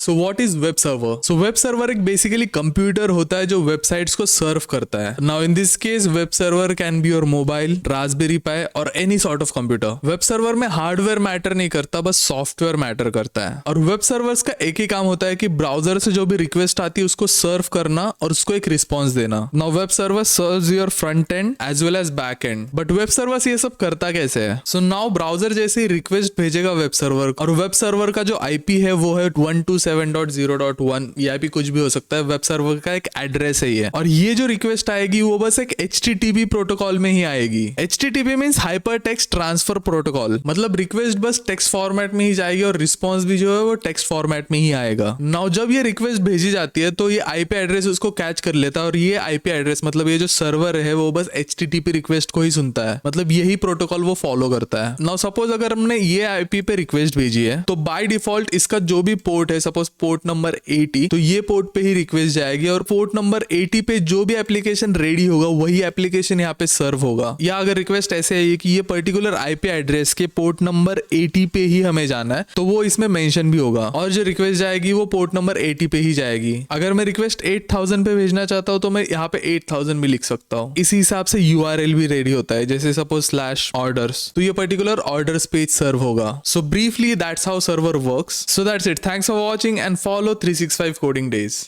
So what is web server? So web server एक basically computer होता है जो वेबसाइट्स को सर्व करता है. Now in this case web server can be your mobile, raspberry pi और any sort of computer. Web server में hardware matter नहीं करता, बस सॉफ्टवेयर मैटर करता है. और वेब सर्वर्स का एक ही काम होता है कि ब्राउजर से जो भी रिक्वेस्ट आती है उसको सर्व करना और उसको एक रिस्पॉन्स देना. Now web server serves your front end as well as back end. But web server ये सब करता कैसे है? सो नाउ ब्राउजर जैसे ही रिक्वेस्ट भेजेगा वेब सर्वर, और वेब सर्वर का जो आईपी है वो है 127.0.1. ये आईपी कुछ भी हो सकता है, वेब सर्वर का एक एड्रेस है ये. और ये जो रिक्वेस्ट आएगी वो बस एक HTTP प्रोटोकॉल में ही आएगी. HTTP means hyper text transfer protocol. मतलब रिक्वेस्ट बस टेक्स्ट फॉर्मेट में ही जाएगी और रिस्पॉन्स भी जो है वो टेक्स्ट फॉर्मेट में ही आएगा. नाउ जब ये रिक्वेस्ट भेजी जाती है तो ये आईपी एड्रेस उसको कैच कर लेता है, और ये आईपी एड्रेस मतलब ये जो सर्वर है वो बस HTTP रिक्वेस्ट को ही सुनता है. मतलब यही प्रोटोकॉल वो फॉलो करता है. नाउ सपोज अगर हमने ये आईपी पे रिक्वेस्ट भेजी है तो बाय डिफॉल्ट इसका जो भी पोर्ट है, सपोज पोर्ट नंबर 80, तो ये पोर्ट पे ही रिक्वेस्ट जाएगी, और पोर्ट नंबर 80 पे जो भी एप्लीकेशन रेडी होगा वही एप्लीकेशन यहाँ पे सर्व होगा. या अगर रिक्वेस्ट ऐसे है कि ये पर्टिकुलर आईपी एड्रेस के पोर्ट नंबर 80 पे ही हमें जाना है, तो वो इसमें मेंशन भी होगा, और जो रिक्वेस्ट जाएगी वो पोर्ट नंबर 80 पे ही जाएगी. अगर मैं रिक्वेस्ट 8000 पे भेजना चाहता हूँ तो मैं यहाँ पे 8000 भी लिख सकता हूँ. इसी हिसाब से URL भी रेडी होता है, जैसे सपोज /orders, तो ये पर्टिकुलर ऑर्डर्स पेज सर्व होगा. So briefly that's how server works. So that's it. Thanks for watching and follow 365 Coding Days.